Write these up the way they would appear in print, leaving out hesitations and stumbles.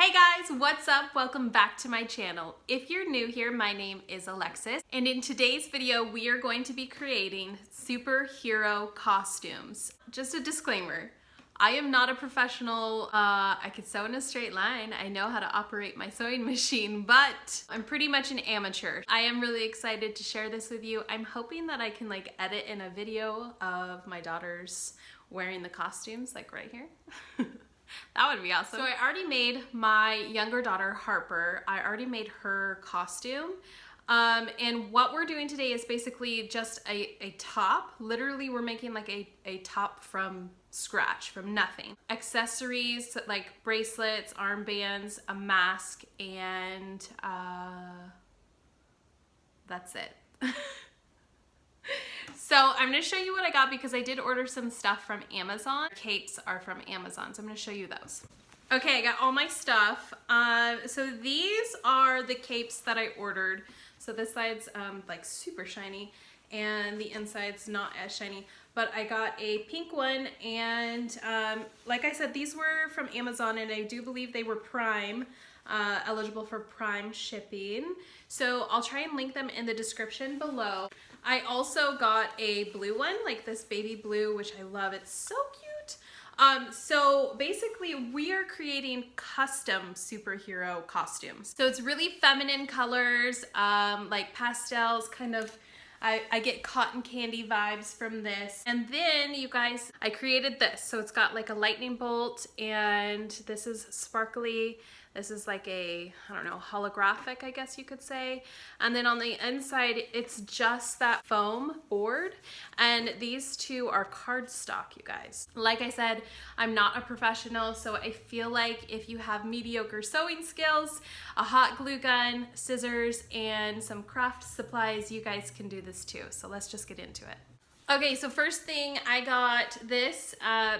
Hey guys, what's up? Welcome back to my channel. If you're new here, my name is Alexis, and in today's video, we are going to be creating superhero costumes. Just a disclaimer, I am not a professional. I could sew in a straight line. I know how to operate my sewing machine, but I'm pretty much an amateur. I am really excited to share this with you. I'm hoping that I can edit in a video of my daughters wearing the costumes, like right here. That would be awesome. So I already made my younger daughter, Harper, I already made her costume. And what we're doing today is basically just a top. Literally, we're making like a top from scratch, from nothing. Accessories like bracelets, armbands, a mask, and that's it. So I'm going to show you what I got because I did order some stuff from Amazon. Capes are from Amazon, so I'm going to show you those. Okay, I got all my stuff. So these are the capes that I ordered. So this side's like super shiny and the inside's not as shiny. But I got a pink one, and like I said, these were from Amazon, and I do believe they were Prime. Eligible for Prime shipping. So I'll try and link them in the description below. I also got a blue one, like this baby blue, which I love. It's so cute. So basically we are creating custom superhero costumes. So it's really feminine colors, like pastels, kind of. I get cotton candy vibes from this. And then you guys, I created this. So it's got like a lightning bolt, and this is sparkly. This is like a, I don't know, holographic, I guess you could say. And then on the inside, it's just that foam board. And these two are cardstock, you guys. Like I said, I'm not a professional, so I feel like if you have mediocre sewing skills, a hot glue gun, scissors, and some craft supplies, you guys can do this too. So let's just get into it. Okay, so first thing, I got this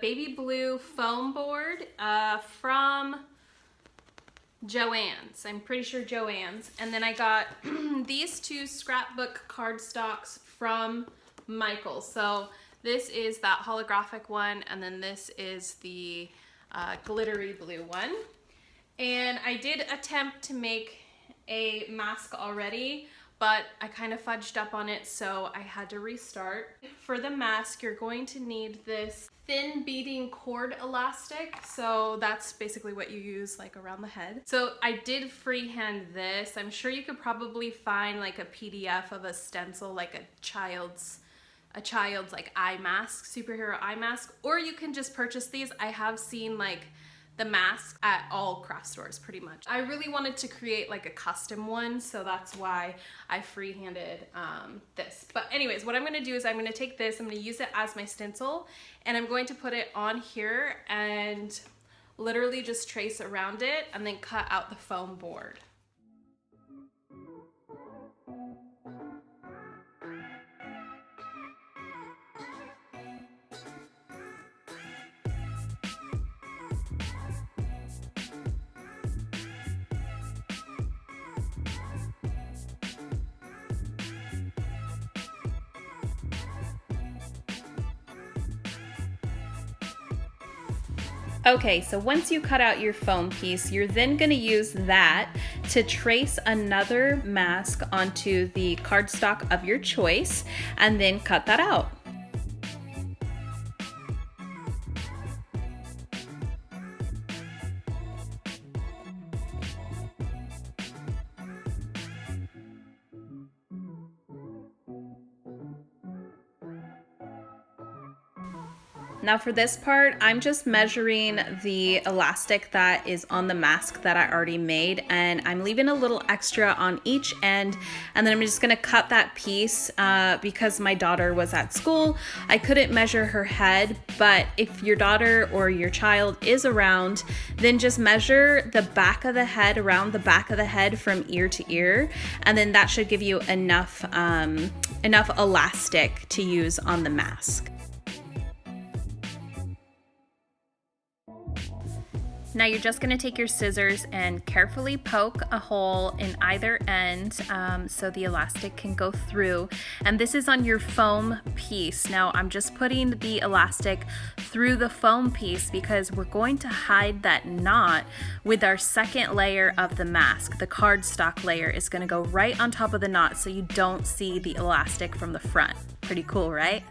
baby blue foam board from Joann's. I'm pretty sure Joann's. And then I got these two scrapbook cardstocks from Michaels. So this is that holographic one, and then this is the glittery blue one. And I did attempt to make a mask already, but I kind of fudged up on it, so I had to restart. For the mask, you're going to need this thin beading cord elastic. So that's basically what you use like around the head. So I did freehand this. I'm sure you could probably find like a PDF of a stencil, like a child's like eye mask, superhero eye mask, or you can just purchase these. I have seen like the mask at all craft stores pretty much. I really wanted to create like a custom one, so that's why I freehanded this. But anyways, what I'm gonna do is I'm gonna take this, I'm gonna use it as my stencil, and I'm going to put it on here and literally just trace around it and then cut out the foam board. Okay, so once you cut out your foam piece, you're then going to use that to trace another mask onto the cardstock of your choice and then cut that out. Now for this part, I'm just measuring the elastic that is on the mask that I already made, and I'm leaving a little extra on each end, and then I'm just gonna cut that piece because my daughter was at school. I couldn't measure her head, but if your daughter or your child is around, then just measure the back of the head, around the back of the head from ear to ear, and then that should give you enough elastic to use on the mask. Now you're just going to take your scissors and carefully poke a hole in either end so the elastic can go through. And this is on your foam piece. Now I'm just putting the elastic through the foam piece because we're going to hide that knot with our second layer of the mask. The cardstock layer is going to go right on top of the knot so you don't see the elastic from the front. Pretty cool, right?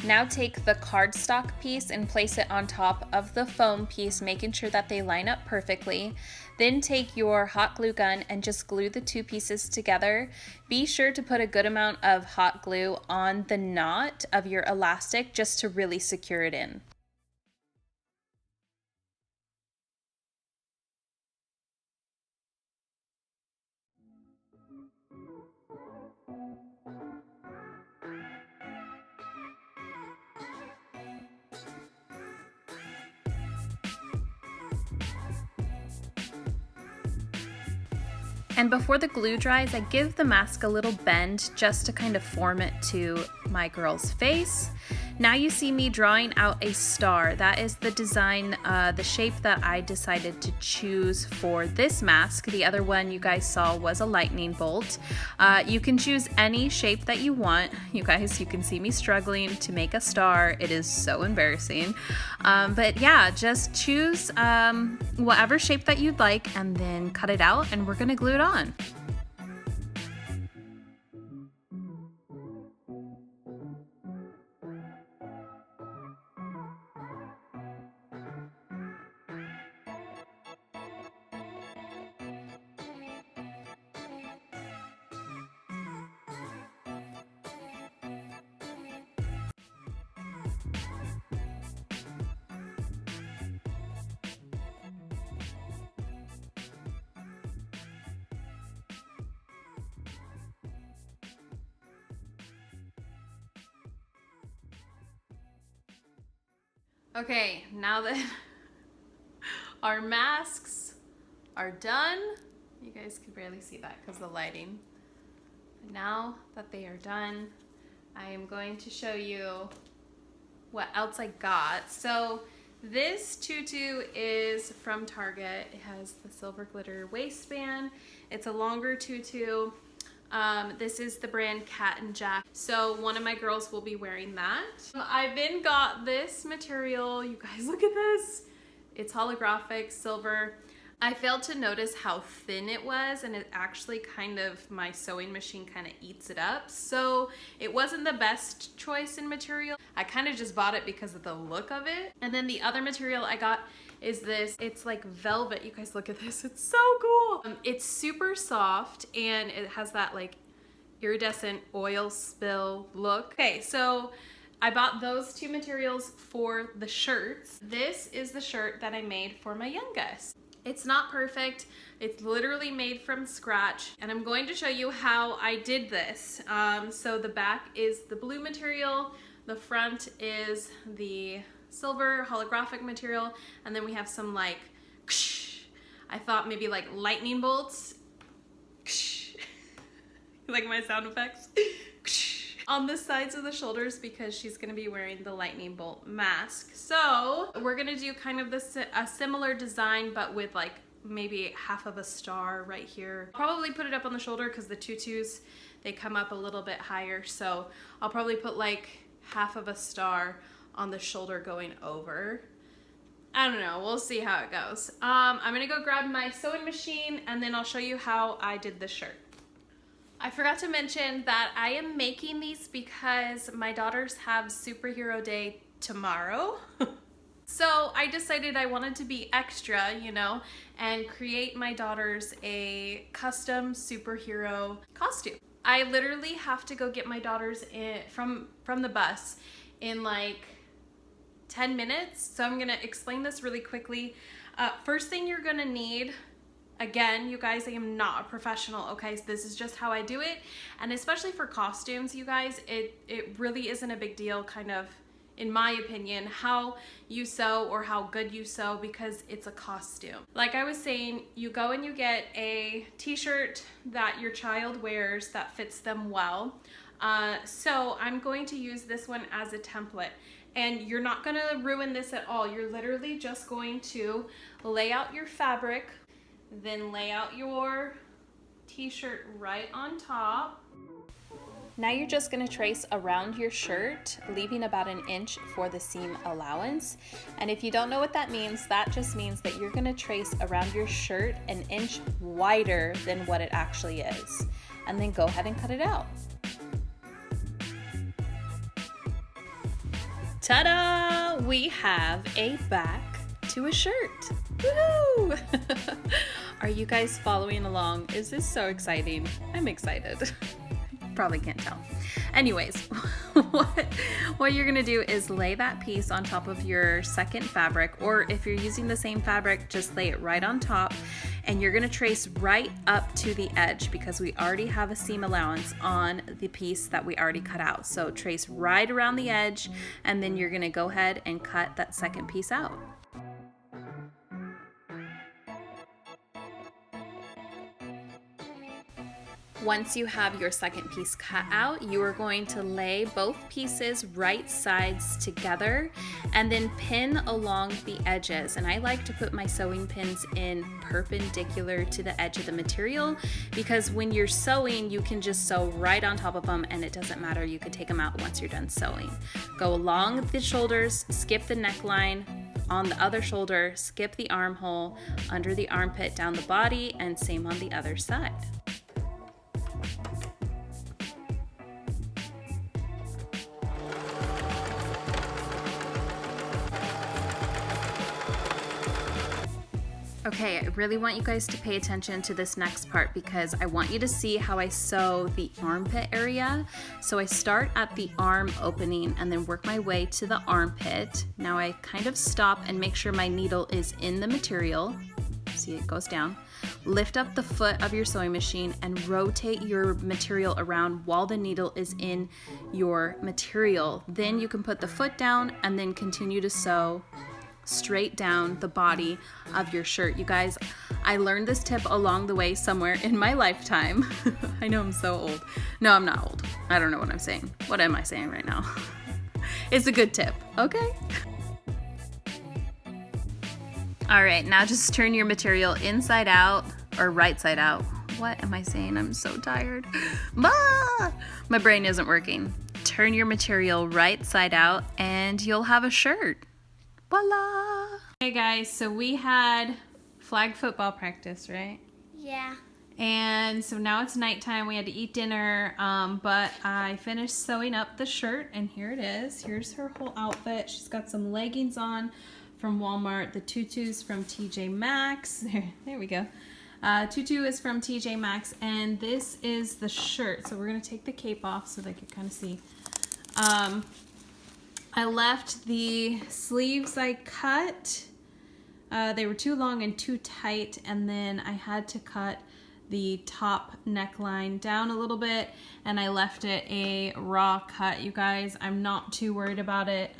Now take the cardstock piece and place it on top of the foam piece, making sure that they line up perfectly. Then take your hot glue gun and just glue the two pieces together. Be sure to put a good amount of hot glue on the knot of your elastic just to really secure it in. And before the glue dries, I give the mask a little bend just to kind of form it to my girl's face. Now you see me drawing out a star. That is the design, the shape that I decided to choose for this mask. The other one you guys saw was a lightning bolt. You can choose any shape that you want. You guys, you can see me struggling to make a star. It is so embarrassing. But yeah, just choose whatever shape that you'd like and then cut it out and we're gonna glue it on. Okay, now that our masks are done, you guys can barely see that because of the lighting. But now that they are done, I am going to show you what else I got. So this tutu is from Target. It has the silver glitter waistband. It's a longer tutu. This is the brand Cat and Jack. So one of my girls will be wearing that. I then got this material. You guys look at this. It's holographic silver. I failed to notice how thin it was and it actually kind of, my sewing machine kind of eats it up. So it wasn't the best choice in material. I kind of just bought it because of the look of it. And then the other material I got is this. It's like velvet. You guys look at this. It's so cool. It's super soft and it has that like iridescent oil spill look. Okay, so I bought those two materials for the shirts. This is the shirt that I made for my youngest. It's not perfect. It's literally made from scratch. And I'm going to show you how I did this. So the back is the blue material. The front is the silver holographic material. And then we have some like, I thought maybe like lightning bolts. Like my sound effects. On the sides of the shoulders because she's gonna be wearing the lightning bolt mask. So we're gonna do kind of a similar design but with like maybe half of a star right here. I'll probably put it up on the shoulder because the tutus, they come up a little bit higher. So I'll probably put like half of a star on the shoulder going over. I don't know, we'll see how it goes. I'm gonna go grab my sewing machine and then I'll show you how I did this shirt. I forgot to mention that I am making these because my daughters have superhero day tomorrow. So I decided I wanted to be extra, you know, and create my daughters a custom superhero costume. I literally have to go get my daughters from the bus in like 10 minutes. So I'm gonna explain this really quickly. First thing you're gonna need, again, you guys, I am not a professional, okay? So this is just how I do it. And especially for costumes, you guys, it really isn't a big deal, kind of, in my opinion, how you sew or how good you sew, because it's a costume. Like I was saying, you go and you get a t-shirt that your child wears that fits them well. So I'm going to use this one as a template. And you're not gonna ruin this at all. You're literally just going to lay out your fabric, then lay out your t-shirt right on top. Now you're just gonna trace around your shirt, leaving about 1 inch for the seam allowance. And if you don't know what that means, that just means that you're gonna trace around your shirt 1 inch wider than what it actually is. And then go ahead and cut it out. Ta-da! We have a back to a shirt. Woohoo! Are you guys following along? Is this so exciting? I'm excited. Probably can't tell. Anyways, what you're gonna do is lay that piece on top of your second fabric, or if you're using the same fabric, just lay it right on top, and you're gonna trace right up to the edge because we already have a seam allowance on the piece that we already cut out. So trace right around the edge, and then you're gonna go ahead and cut that second piece out. Once you have your second piece cut out, you are going to lay both pieces right sides together and then pin along the edges. And I like to put my sewing pins in perpendicular to the edge of the material, because when you're sewing, you can just sew right on top of them and it doesn't matter. You could take them out once you're done sewing. Go along the shoulders, skip the neckline, on the other shoulder, skip the armhole, under the armpit, down the body, and same on the other side. Okay, I really want you guys to pay attention to this next part because I want you to see how I sew the armpit area. So I start at the arm opening and then work my way to the armpit. Now I kind of stop and make sure my needle is in the material. See, it goes down. Lift up the foot of your sewing machine and rotate your material around while the needle is in your material. Then you can put the foot down and then continue to sew straight down the body of your shirt. You guys, I learned this tip along the way somewhere in my lifetime. I know I'm so old. No, I'm not old. I don't know what I'm saying. What am I saying right now? It's a good tip, okay? All right, now just turn your material inside out or right side out. What am I saying? I'm so tired. Ah! My brain isn't working. Turn your material right side out and you'll have a shirt. Voila! Hey guys, so we had flag football practice, right? Yeah. And so now it's nighttime. We had to eat dinner, but I finished sewing up the shirt, and here it is. Here's her whole outfit. She's got some leggings on from Walmart, the Tutus from TJ Maxx. There we go. Tutu is from TJ Maxx, and this is the shirt. So we're gonna take the cape off so they can kind of see. I left the sleeves I cut. They were too long and too tight, and then I had to cut the top neckline down a little bit, and I left it a raw cut. You guys, I'm not too worried about it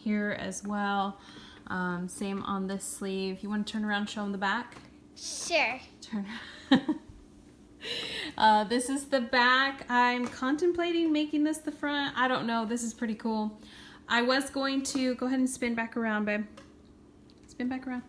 here as well. Same on this sleeve. You want to turn around and show them the back? Sure. Turn. This is the back. I'm contemplating making this the front. I don't know. This is pretty cool. I was going to go ahead and spin back around, babe. Spin back around.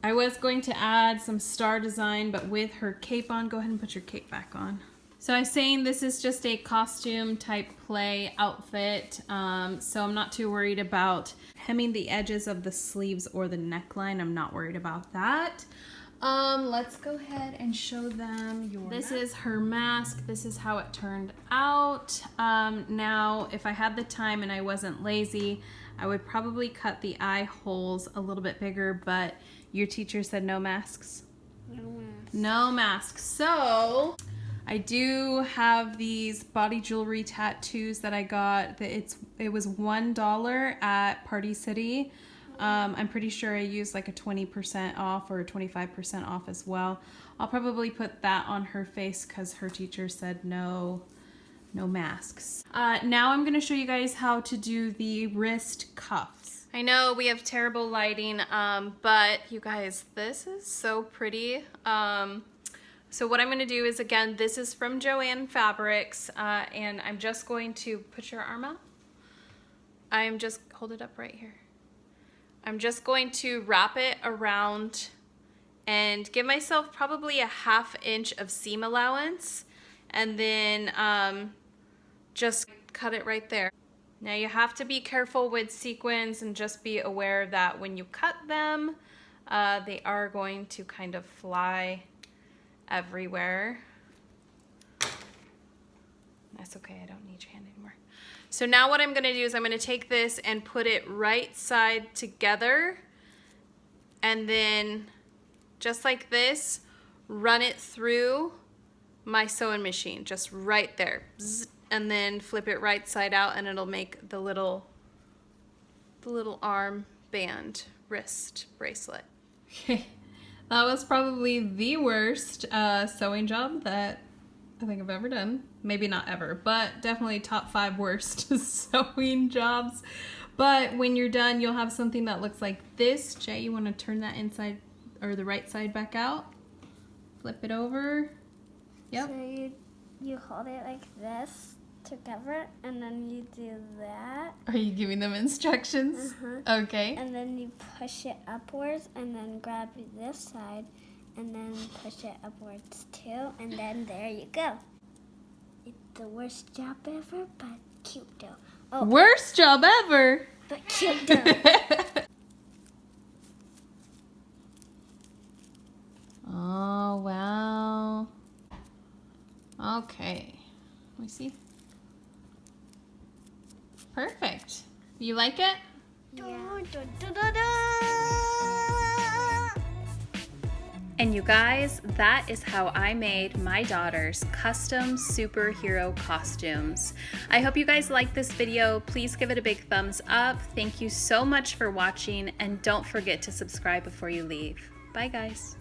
I was going to add some star design, but with her cape on, go ahead and put your cape back on. So I was saying this is just a costume type play outfit, so I'm not too worried about hemming the edges of the sleeves or the neckline. I'm not worried about that. Let's go ahead and show them your mask. This is her mask. This is how it turned out. Now, if I had the time and I wasn't lazy, I would probably cut the eye holes a little bit bigger, but your teacher said no masks? No masks. No masks. So, I do have these body jewelry tattoos that I got. It was $1 at Party City. I'm pretty sure I used like a 20% off or 25% off as well. I'll probably put that on her face because her teacher said no masks. Now I'm going to show you guys how to do the wrist cuffs. I know we have terrible lighting, but you guys, this is so pretty. So what I'm going to do is, again, this is from Joann Fabrics, and I'm just going to put your arm out. I'm just, hold it up right here. I'm just going to wrap it around and give myself probably a 1/2 inch of seam allowance, and then just cut it right there. Now you have to be careful with sequins and just be aware that when you cut them, they are going to kind of fly everywhere. That's okay, I don't need your hand anymore. So now what I'm gonna do is I'm gonna take this and put it right side together, and then just like this, run it through my sewing machine, just right there. Zzz, and then flip it right side out, and it'll make the little arm band wrist bracelet. Okay, that was probably the worst sewing job that I think I've ever done. Maybe not ever, but definitely top 5 worst sewing jobs. But when you're done, you'll have something that looks like this. Jay, you want to turn that inside or the right side back out? Flip it over. Yep. So you hold it like this together, and then you do that. Are you giving them instructions? Okay. And then you push it upwards, and then grab this side, and then push it upwards too, and then there you go. It's the worst job ever, but cute though. Oh, Worst job ever. but cute though. Oh, wow. Okay. Let me see. Perfect. You like it? And you guys, that is how I made my daughter's custom superhero costumes. I hope you guys liked this video. Please give it a big thumbs up. Thank you so much for watching, and don't forget to subscribe before you leave. Bye guys.